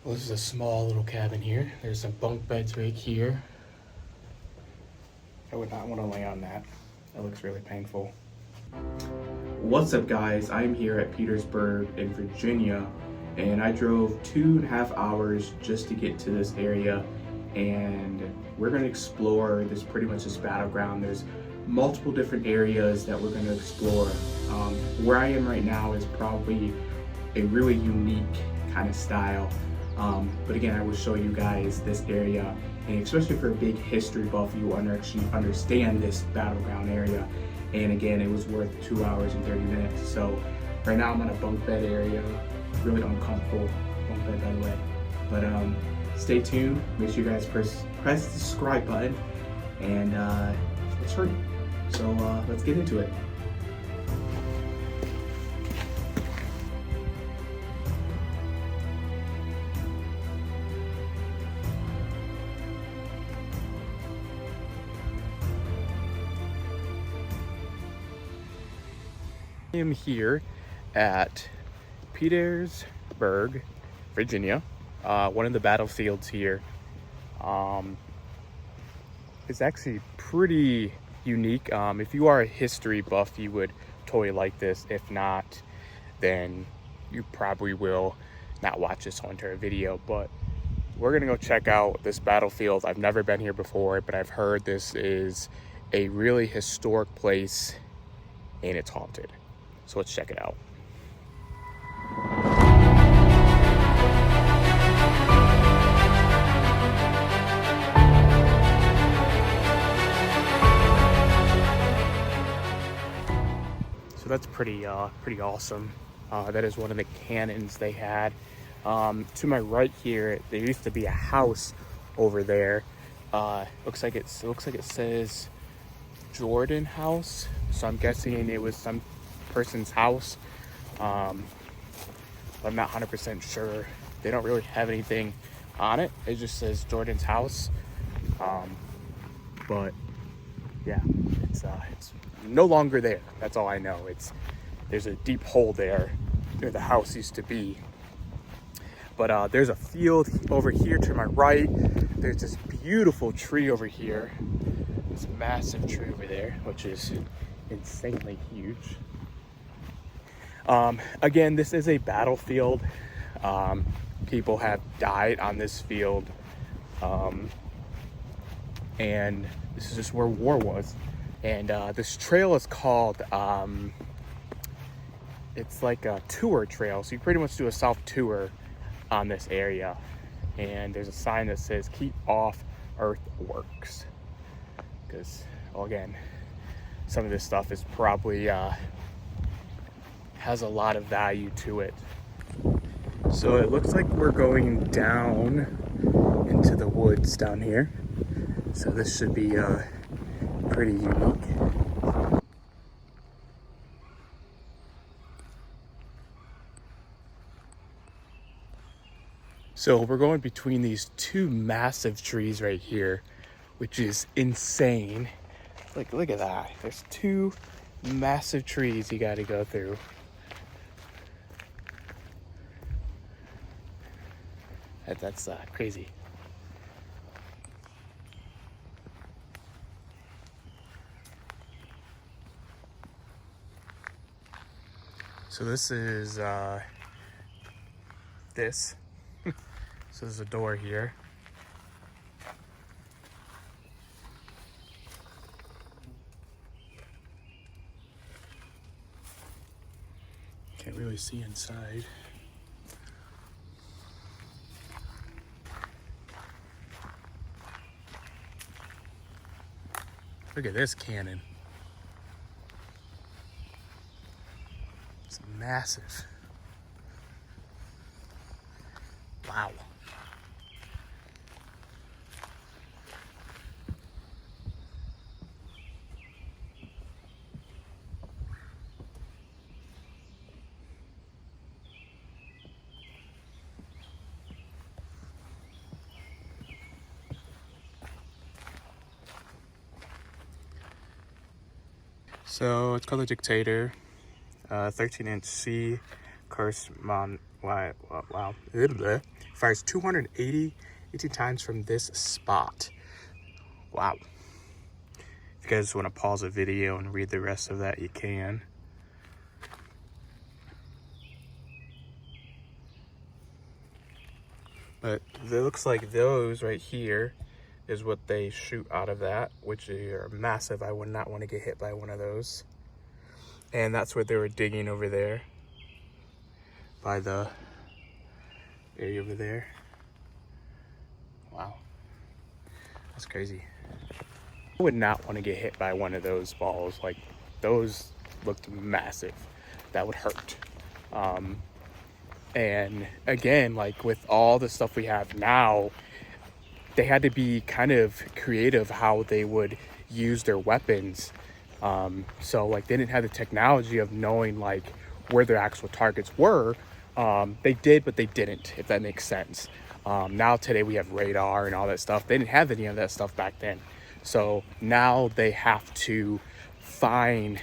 Well, this is a small little cabin here. There's some bunk beds right here. I would not want to lay on that. That looks really painful. What's up, guys? I'm here at Petersburg in Virginia, and I drove 2.5 hours just to get to this area, and we're going to explore this battleground. There's multiple different areas that we're going to explore. Where I am right now is probably a really unique kind of style. But again, I will show you guys this area, and especially for a big history buff, you will actually understand this battleground area. And again, it was worth 2 hours and 30 minutes. So right now I'm in a bunk bed area, really uncomfortable bunk bed, by the way. But stay tuned, make sure you guys press the subscribe button, and it's free. So let's get into it. I am here at Petersburg, Virginia. One of the battlefields here. It's actually pretty unique. If you are a history buff, you would totally like this. If not, then you probably will not watch this whole entire video. But we're gonna go check out this battlefield. I've never been here before, but I've heard this is a really historic place and it's haunted. So let's check it out. So that's pretty awesome. That is one of the cannons they had. To my right here, there used to be a house over there. Looks like it says Jordan House. So I'm guessing it was some person's house. I'm not 100% sure. They don't really have anything on it. It just says Jordan's house. But yeah, it's no longer there. That's all I know. There's a deep hole there where the house used to be. But there's a field over here to my right. There's this beautiful tree over here. This massive tree over there, which is insanely huge. Again, this is a battlefield. People have died on this field. And this is just where war was. And this trail is called, it's like a tour trail. So you pretty much do a self tour on this area. And there's a sign that says, "Keep off earthworks." Because, well, again, some of this stuff is probably, has a lot of value to it. So it looks like we're going down into the woods down here. So this should be pretty unique. So we're going between these two massive trees right here, which is insane. Like, look at that. There's two massive trees you got to go through. That's crazy. So this is this. So there's a door here. Can't really see inside. Look at this cannon. It's massive. Wow. So it's called the Dictator, 13-inch C Wow. Fires 280 18 times from this spot. Wow. If you guys want to pause the video and read the rest of that, you can. But it looks like those right here is what they shoot out of that, which are massive. I would not want to get hit by one of those. And that's what they were digging over there by the area over there. Wow, that's crazy. I would not want to get hit by one of those balls. Like, those looked massive. That would hurt. And again, like with all the stuff we have now, they had to be kind of creative how they would use their weapons. So like they didn't have the technology of knowing like where their actual targets were. They did, but they didn't, if that makes sense. Now today we have radar and all that stuff. They didn't have any of that stuff back then. So now they have to find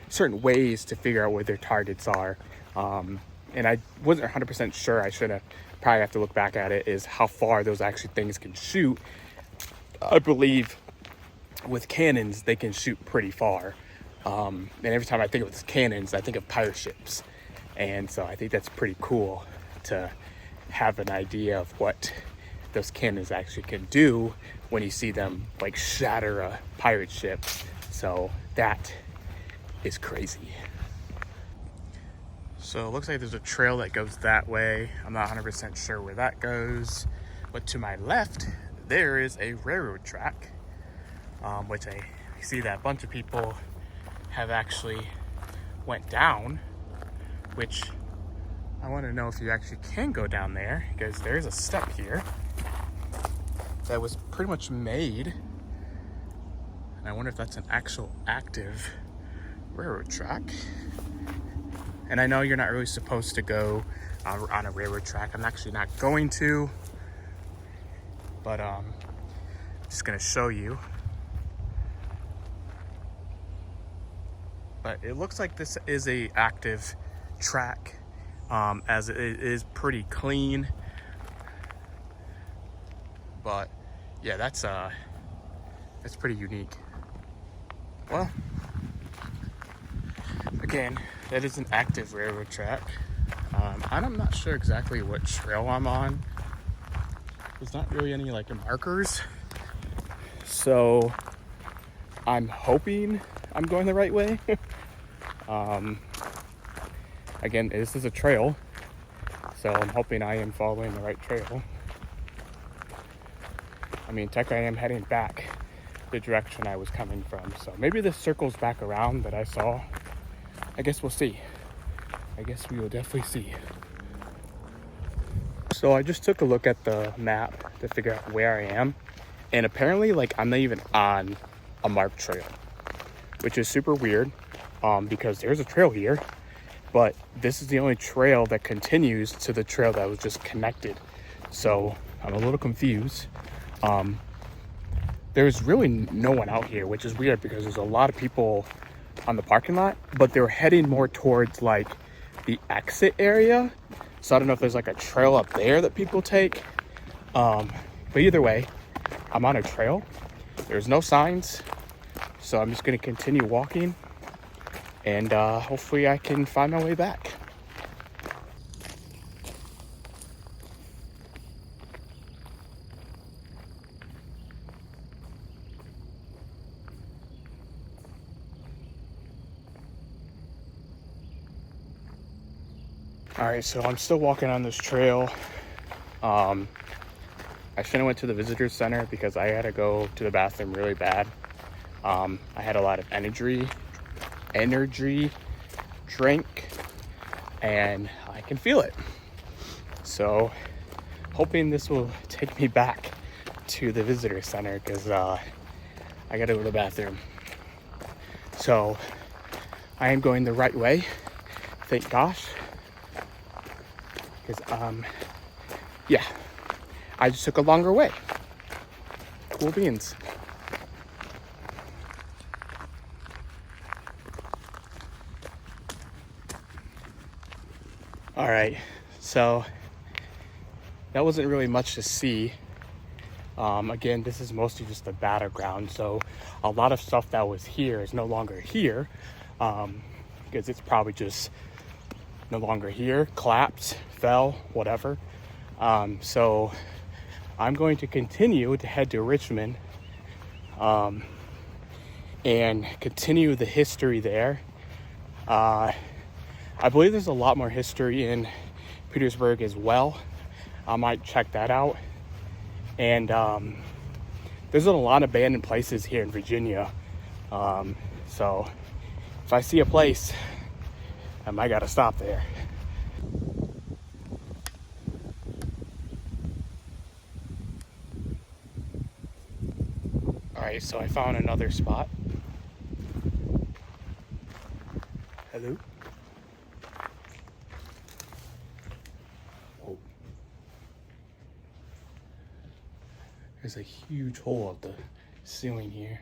certain ways to figure out where their targets are. And I wasn't 100% sure. I should have probably have to look back at it, is how far those actually things can shoot. I believe with cannons, they can shoot pretty far. And every time I think of cannons, I think of pirate ships. And so I think that's pretty cool to have an idea of what those cannons actually can do when you see them like shatter a pirate ship. So that is crazy. So it looks like there's a trail that goes that way. I'm not 100% sure where that goes. But to my left, there is a railroad track, which I see that a bunch of people have actually went down, which I want to know if you actually can go down there, because there's a step here that was pretty much made. And I wonder if that's an actual active railroad track. And I know you're not really supposed to go on a railroad track. I'm actually not going to, but I'm just gonna show you. But it looks like this is a active track, as it is pretty clean. But yeah, that's pretty unique. Well, again, that is an active railroad track. And I'm not sure exactly what trail I'm on. There's not really any like markers. So I'm hoping I'm going the right way. Again, this is a trail, so I'm hoping I am following the right trail. I mean, technically I am heading back the direction I was coming from. So maybe this circles back around that I saw. I guess we'll see. I guess we will definitely see. So I just took a look at the map to figure out where I am. And apparently, like, I'm not even on a marked trail, which is super weird, because there's a trail here, but this is the only trail that continues to the trail that was just connected. So I'm a little confused. There's really no one out here, which is weird because there's a lot of people on the parking lot, but they're heading more towards like the exit area. So I don't know if there's like a trail up there that people take. But either way, I'm on a trail. There's no signs. So I'm just gonna continue walking, and hopefully I can find my way back. All right, so I'm still walking on this trail. I shouldn't have went to the visitor center because I had to go to the bathroom really bad. I had a lot of energy drink, and I can feel it. So hoping this will take me back to the visitor center, because I gotta go to the bathroom. So I am going the right way, thank gosh. Because yeah, I just took a longer way. Cool beans. All right, so that wasn't really much to see. Again, this is mostly just a battleground, so a lot of stuff that was here is no longer here, because it's probably just no longer here, collapsed, fell, whatever. So I'm going to continue to head to Richmond and continue the history there. I believe there's a lot more history in Petersburg as well. I might check that out. And there's a lot of abandoned places here in Virginia. So if I see a place, I might gotta stop there. All right, so I found another spot. Hello? Oh. There's a huge hole at the ceiling here.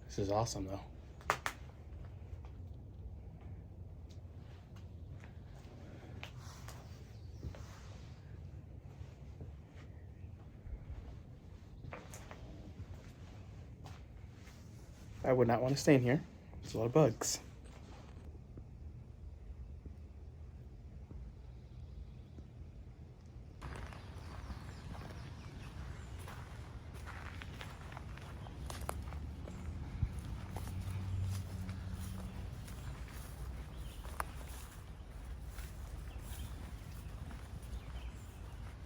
This is awesome though. I would not want to stay in here. There's a lot of bugs.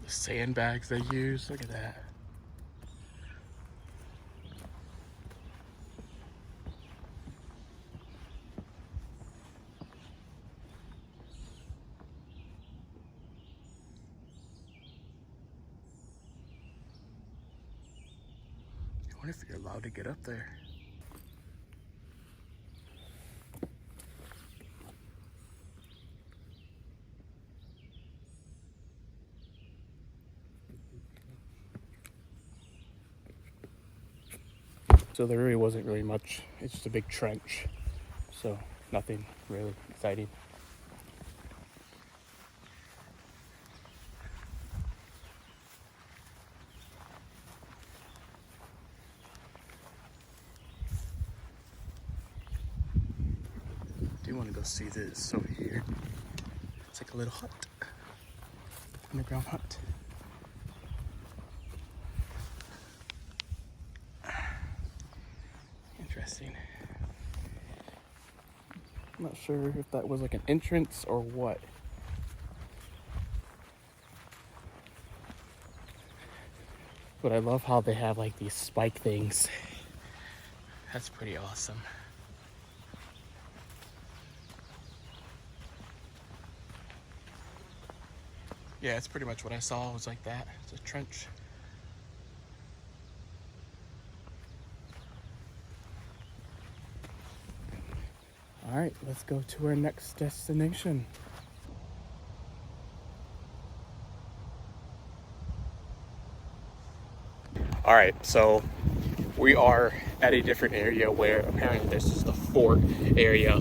The sandbags they use, look at that. I wonder if you're allowed to get up there. So there really wasn't really much. It's just a big trench. So nothing really exciting. I do want to go see this over here. It's like a little hut. Underground hut. Interesting. I'm not sure if that was like an entrance or what. But I love how they have like these spike things. That's pretty awesome. Yeah, it's pretty much what I saw. It was like that. It's a trench. All right, let's go to our next destination. All right, so we are at a different area where apparently this is the fort area.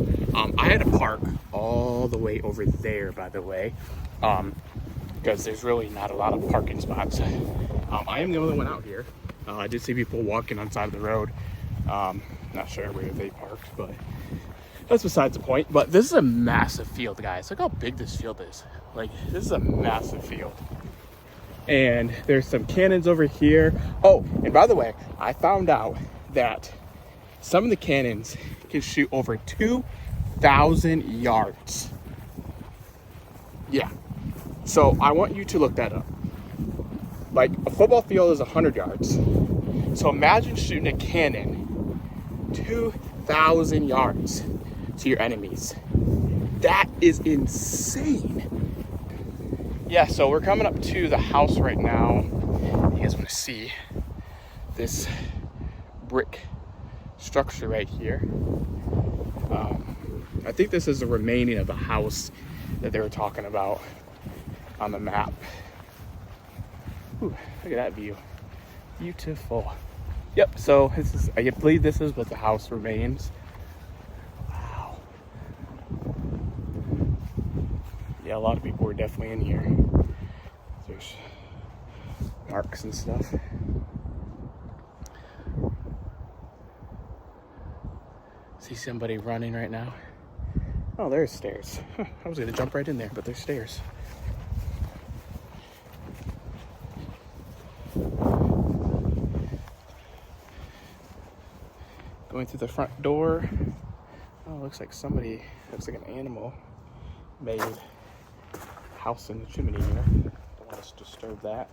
I had to park all the way over there, by the way, because there's really not a lot of parking spots. I am the only one out here. I did see people walking on the side of the road. Not sure where they parked, but that's besides the point. But this is a massive field, guys. Look how big this field is. Like, this is a massive field. And there's some cannons over here. Oh, and by the way, I found out that some of the cannons can shoot over 2,000 yards. Yeah. So I want you to look that up. Like, a football field is 100 yards. So imagine shooting a cannon 2,000 yards to your enemies. That is insane. Yeah, so we're coming up to the house right now. You guys want to see this brick structure right here. I think this is the remaining of the house that they were talking about on the map. Ooh, look at that view. Beautiful. Yep, so this is, I believe this is what the house remains. Wow. Yeah, a lot of people were definitely in here. There's marks and stuff. See somebody running right now. Oh, there's stairs. I was gonna jump right in there, but there's stairs. Going through the front door. Oh, looks like an animal made house in the chimney here. Don't want us to disturb that.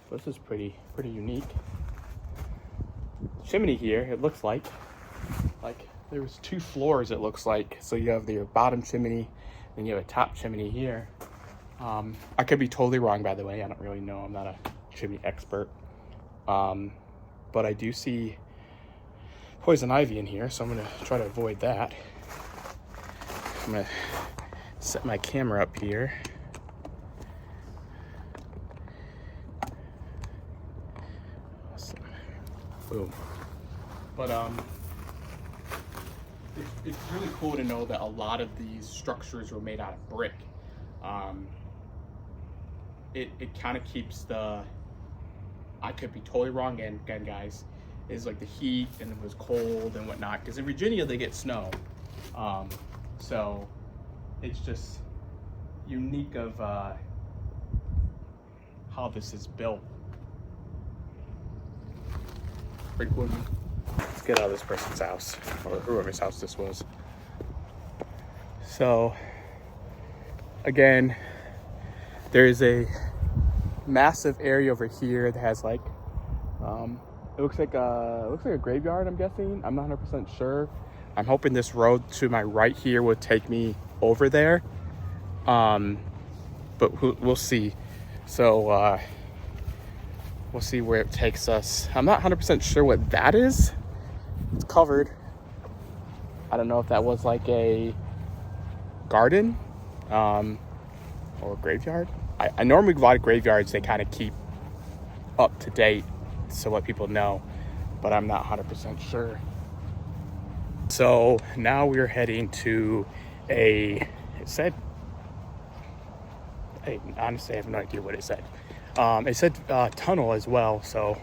But this is pretty unique. Chimney here, it looks like there was 2 floors, it looks like. So you have the bottom chimney, then you have a top chimney here. I could be totally wrong, by the way. I don't really know. I'm not a chimney expert. But I do see poison ivy in here, so I'm gonna try to avoid that. I'm gonna set my camera up here. Awesome. Boom. But it's really cool to know that a lot of these structures were made out of brick. It kind of keeps the, I could be totally wrong again, guys, is like the heat and it was cold and whatnot, because in Virginia they get snow. So it's just unique of how this is built. Pretty cool. Let's get out of this person's house, or whoever's house this was. So again, there's a massive area over here that has like it looks like a graveyard, I'm guessing. I'm not 100% sure. I'm hoping this road to my right here would take me over there, but we'll see. So we'll see where it takes us. I'm not 100% sure what that is. It's covered. I don't know if that was like a garden or a graveyard. I normally, a lot of graveyards, they kind of keep up to date so let people know, but I'm not 100% sure. So now we're heading to honestly, I have no idea what it said. It said tunnel as well, so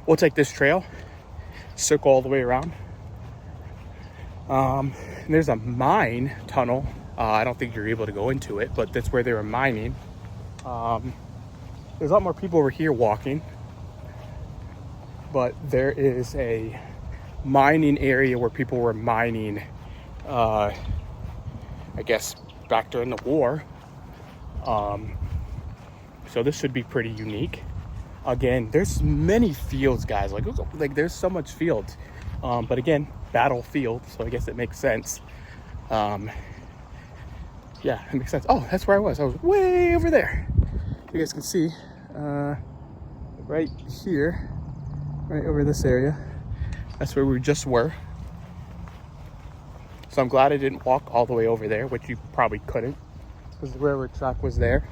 we'll take this trail, circle all the way around. There's a mine tunnel. I don't think you're able to go into it, but that's where they were mining. There's a lot more people over here walking, but there is a mining area where people were mining, I guess back during the war. So this should be pretty unique. Again, there's many fields, guys. Like there's so much fields. But again, battlefield, so I guess it makes sense. Yeah, it makes sense. Oh, that's where I was. I was way over there. You guys can see right here, right over this area. That's where we just were. So I'm glad I didn't walk all the way over there, which you probably couldn't, because the railroad track was there.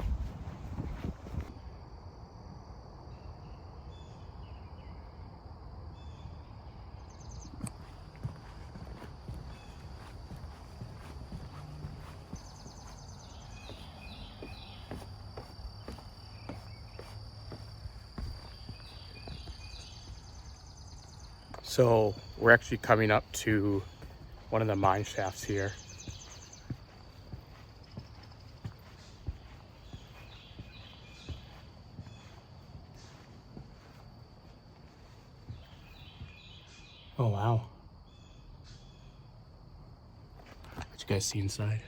So we're actually coming up to one of the mine shafts here. Oh, wow. What you guys see inside?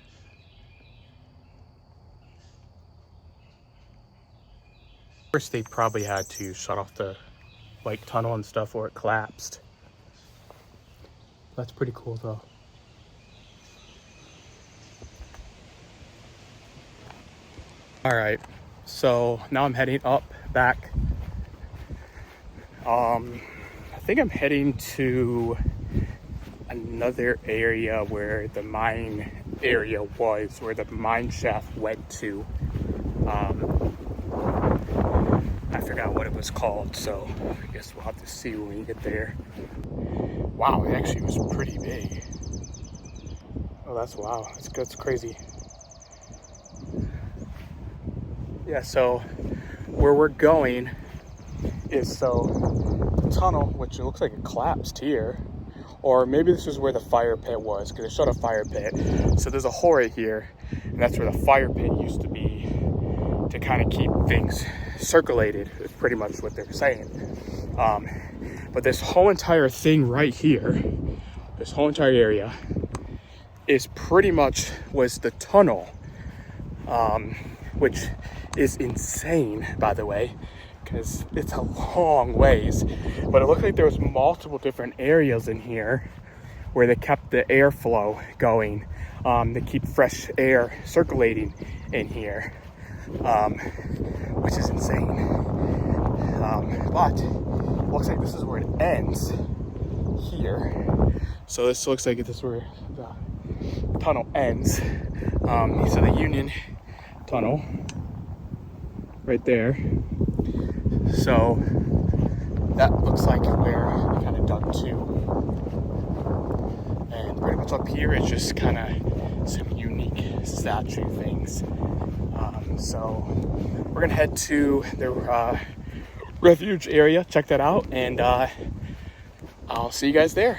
First, they probably had to shut off the tunnel and stuff, or it collapsed. That's pretty cool though. All right, so now I'm heading back. I think I'm heading to another area where the mine area was, where the mine shaft went to. I forgot what it was called, so I guess we'll have to see when we get there. Wow, it actually was pretty big. Oh, wow, that's crazy. Yeah, so where we're going is the tunnel, which it looks like it collapsed here, or maybe this is where the fire pit was, because they showed a fire pit. So there's a hole right here, and that's where the fire pit used to be to kind of keep things circulated, is pretty much what they're saying. But this whole entire thing right here, this whole entire area is pretty much was the tunnel, which is insane, by the way, because it's a long ways. But it looked like there was multiple different areas in here where they kept the airflow going, to keep fresh air circulating in here, which is insane. But it looks like this is where it ends here. So this looks like this is where the tunnel ends. So the Union Tunnel right there. So that looks like where they kind of dug to. And pretty much up here it's just kind of some unique statue things. So we're gonna head to the refuge area, check that out, and I'll see you guys there.